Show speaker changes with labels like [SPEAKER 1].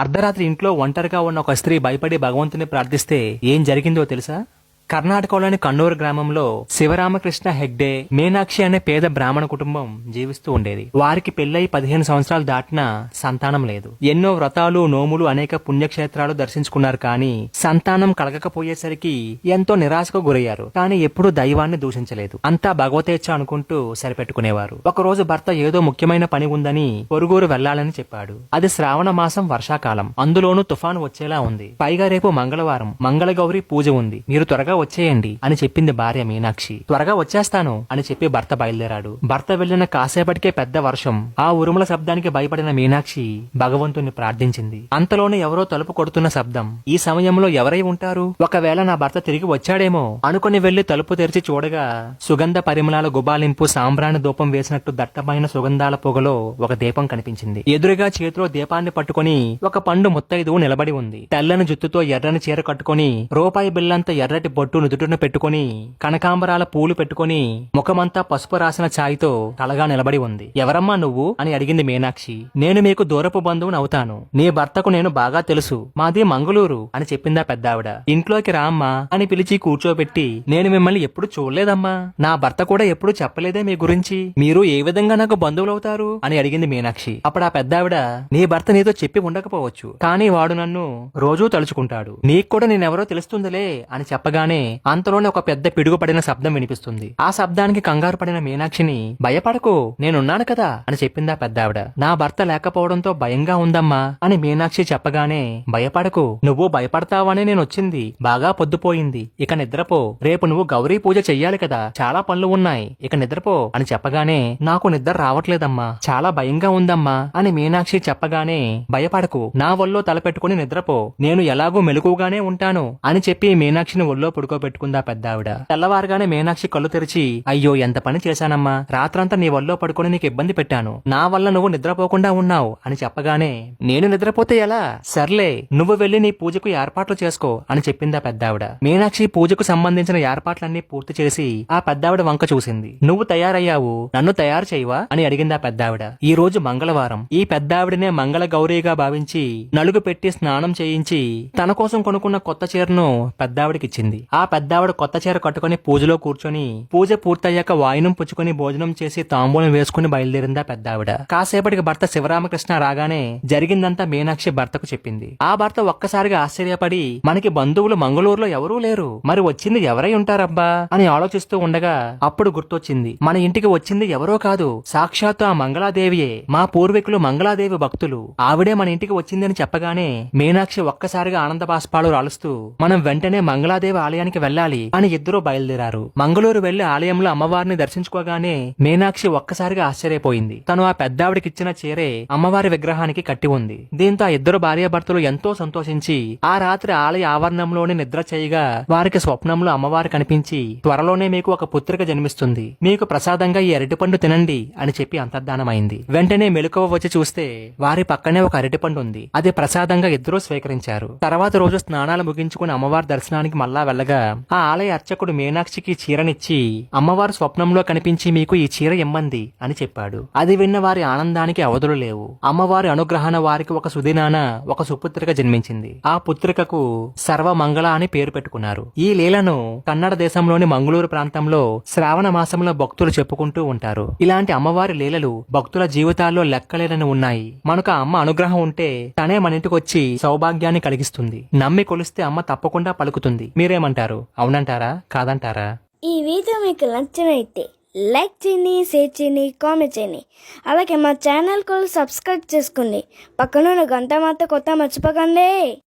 [SPEAKER 1] అర్ధరాత్రి ఇంట్లో ఒంటరిగా ఉన్న ఒక స్త్రీ భయపడి భగవంతుని ప్రార్థిస్తే ఏం జరిగిందో తెలుసా? కర్ణాటకలోని కన్నూరు గ్రామంలో శివరామకృష్ణ హెగ్డే, మీనాక్షి అనే పేద బ్రాహ్మణ కుటుంబం జీవిస్తూ ఉండేది. వారికి పెళ్లై 15 సంవత్సరాలు దాటినా సంతానం లేదు. ఎన్నో వ్రతాలు, నోములు, అనేక పుణ్యక్షేత్రాలు దర్శించుకున్నారు, కానీ సంతానం కలగకపోయేసరికి ఎంతో నిరాశకు గురయ్యారు. కానీ ఎప్పుడూ దైవాన్ని దూషించలేదు. అంతా భగవతేచ్ఛ అనుకుంటూ సరిపెట్టుకునేవారు. ఒకరోజు భర్త ఏదో ముఖ్యమైన పని ఉందని పొరుగురు వెళ్లాలని చెప్పాడు. అది శ్రావణ మాసం, వర్షాకాలం. అందులోనూ తుఫాను వచ్చేలా ఉంది. పైగా రేపు మంగళవారం, మంగళగౌరి పూజ ఉంది. మీరు త్వరగా వచ్చేయండి అని చెప్పింది భార్య మీనాక్షి. త్వరగా వచ్చేస్తాను అని చెప్పి భర్త బయలుదేరాడు. భర్త వెళ్లిన కాసేపటికే పెద్ద వర్షం. ఆ ఉరుముల శబ్దానికి భయపడిన మీనాక్షి భగవంతుణ్ణి ప్రార్థించింది. అంతలోనే ఎవరో తలుపు కొడుతున్న శబ్దం. ఈ సమయంలో ఎవరై ఉంటారు? ఒకవేళ నా భర్త తిరిగి వచ్చాడేమో అనుకుని వెళ్లి తలుపు తెరిచి చూడగా సుగంధ పరిమళాల గుబాలింపు, సాంబ్రాణి ధూపం వేసినట్టు దట్టమైన సుగంధాల పొగలో ఒక దీపం కనిపించింది. ఎదురుగా చేతిలో దీపాన్ని పట్టుకుని ఒక పండు ముత్తైదువు నిలబడి ఉంది. తెల్లని జుత్తుతో ఎర్రని చీర కట్టుకుని, రూపాయి బిల్లంత ఎర్రటి బొట్టు నుదుటిన పెట్టుకుని, కనకాంబరాల పూలు పెట్టుకుని, ముఖమంతా పసుపు రాసిన ఛాయ్తో తలగా నిలబడి ఉంది. ఎవరమ్మా నువ్వు అని అడిగింది మీనాక్షి. నేను మీకు దూరపు బంధువుని అవుతాను. నీ భర్తకు నేను బాగా తెలుసు. మాది మంగళూరు అని చెప్పిందా పెద్దావిడ. ఇంట్లోకి రామ్మా అని పిలిచి కూర్చోబెట్టి, నేను మిమ్మల్ని ఎప్పుడు చూడలేదమ్మా. నా భర్త కూడా ఎప్పుడు చెప్పలేదే మీ గురించి. మీరు ఏ విధంగా నాకు బంధువులవుతారు అని అడిగింది మీనాక్షి. అప్పుడు ఆ పెద్దావిడ, నీ భర్త నీతో చెప్పి ఉండకపోవచ్చు, కానీ వాడు నన్ను రోజూ తలుచుకుంటాడు. నీకు కూడా నేనెవరో తెలుస్తుందిలే అని చెప్పగానే అంతలోనే ఒక పెద్ద పిడుగు పడిన శబ్దం వినిపిస్తుంది. ఆ శబ్దానికి కంగారు పడిన మీనాక్షిని, భయపడకు, నేనున్నాను కదా అని చెప్పిందా పెద్దావిడ. నా భర్త లేకపోవడంతో భయంగా ఉందమ్మా అని మీనాక్షి చెప్పగానే, భయపడకు, నువ్వు భయపడతావనే నేనొచ్చింది. బాగా పొద్దుపోయింది, ఇక నిద్రపో. రేపు నువ్వు గౌరీ పూజ చెయ్యాలి కదా, చాలా పనులు ఉన్నాయి, ఇక నిద్రపో అని చెప్పగానే, నాకు నిద్ర రావట్లేదమ్మా, చాలా భయంగా ఉందమ్మా అని మీనాక్షి చెప్పగానే, భయపడకు, నా ఒళ్ళో తలపెట్టుకుని నిద్రపో, నేను ఎలాగూ మెలకుగానే ఉంటాను అని చెప్పి మీనాక్షిని ఒళ్ళో పడుకోబెట్టుకుందా పెద్దావిడ. తెల్లవారుగానే మీనాక్షి కళ్ళు తెరిచి, అయ్యో ఎంత పని చేశానమ్మా, రాత్రంతా నీ వల్లో పడుకుని నీకు ఇబ్బంది పెట్టాను, నా వల్ల నువ్వు నిద్రపోకుండా ఉన్నావు అని చెప్పగానే, నేను నిద్రపోతే ఎలా, సర్లే నువ్వు వెళ్లి నీ పూజకు ఏర్పాట్లు చేసుకో అని చెప్పిందా పెద్దావిడ. మీనాక్షి పూజకు సంబంధించిన ఏర్పాట్లన్నీ పూర్తి చేసి ఆ పెద్దావిడ వంక చూసింది. నువ్వు తయారయ్యావు, నన్ను తయారు చేయవా అని అడిగిందా పెద్దావిడ. ఈ రోజు మంగళవారం. ఈ పెద్దావిడనే మంగళ గౌరీగా భావించి నలుగు పెట్టి స్నానం చేయించి తన కోసం కొనుక్కున్న కొత్త చీరను పెద్దావిడకిచ్చింది. ఆ పెద్దావిడ కొత్త చీర కట్టుకుని పూజలో కూర్చొని, పూజ పూర్తయ్యాక వాయినం పుచ్చుకుని భోజనం చేసి తాంబూలం వేసుకుని బయలుదేరిందా పెద్దావిడ. కాసేపటికి భర్త శివరామకృష్ణ రాగానే జరిగిందంతా మీనాక్షి భర్తకు చెప్పింది. ఆ భర్త ఒక్కసారిగా ఆశ్చర్యపడి, మనకి బంధువులు మంగళూరులో ఎవరూ లేరు, మరి వచ్చింది ఎవరై ఉంటారబ్బా అని ఆలోచిస్తూ ఉండగా అప్పుడు గుర్తొచ్చింది, మన ఇంటికి వచ్చింది ఎవరో కాదు, సాక్షాత్తు ఆ మంగళాదేవియే. మా పూర్వీకులు మంగళాదేవి భక్తులు, ఆవిడే మన ఇంటికి వచ్చిందని చెప్పగానే మీనాక్షి ఒక్కసారిగా ఆనంద బాష్పాలు రాలుస్తూ, మనం వెంటనే మంగళాదేవి ఆలయానికి వెళ్ళాలి అని ఇద్దరూ బయలుదేరారు. మంగళూరు వెళ్లి ఆలయంలో అమ్మవారిని దర్శించుకోగానే మీనాక్షి ఒక్కసారిగా ఆశ్చర్యపోయింది. తను ఆ పెద్దావిడికిచ్చిన చీరే అమ్మవారి విగ్రహానికి కట్టి ఉంది. దీంతో ఆ ఇద్దరు భార్యాభర్తలు ఎంతో సంతోషించి ఆ రాత్రి ఆలయ ఆవరణంలోనే నిద్ర చేయగా వారికి స్వప్నంలో అమ్మవారు కనిపించి, త్వరలోనే మీకు ఒక పుత్రిక జన్మిస్తుంది, మీకు ప్రసాదంగా ఈ అరటిపండు తినండి అని చెప్పి అంతర్ధానమైంది. వెంటనే మెలకువ వచ్చి చూస్తే వారి పక్కనే ఒక అరటిపండు ఉంది. అది ప్రసాదంగా ఇద్దరూ స్వీకరించారు. తర్వాత రోజు స్నానాలు ముగించుకుని అమ్మవారి దర్శనానికి మళ్ళా వెళ్ళగా ఆ ఆలయ అర్చకుడు మీనాక్షికి చీరనిచ్చి, అమ్మవారు స్వప్నంలో కనిపించి మీకు ఈ చీర ఇమ్మంది అని చెప్పాడు. అది విన్న వారి ఆనందానికి అవధులు లేవు. అమ్మవారి అనుగ్రహాన వారికి ఒక సుదినాన ఒక సుపుత్రిక జన్మించింది. ఆ పుత్రికకు సర్వమంగళ అని పేరు పెట్టుకున్నారు. ఈ లీలను కన్నడ దేశంలోని మంగళూరు ప్రాంతంలో శ్రావణ మాసంలో భక్తులు చెప్పుకుంటూ ఉంటారు. ఇలాంటి అమ్మవారి లీలలు భక్తుల జీవితాల్లో లెక్కలేనని ఉన్నాయి. మనకు ఆ అమ్మ అనుగ్రహం ఉంటే తనే మన ఇంటికి వచ్చి సౌభాగ్యాన్ని కలిగిస్తుంది. నమ్మి కొలిస్తే అమ్మ తప్పకుండా పలుకుతుంది. మీరేమంటారు? అవునంటారా, కాదంటారా?
[SPEAKER 2] ఈ వీడియో మీకు నచ్చినైతే లైక్ చేయండి, షేర్ చేయండి, కామెంట్ చేయండి. అలాగే మా ఛానల్ కూడా సబ్స్క్రైబ్ చేసుకోండి. పక్కన గంట మాత్రం కొత్త మర్చిపోకండి.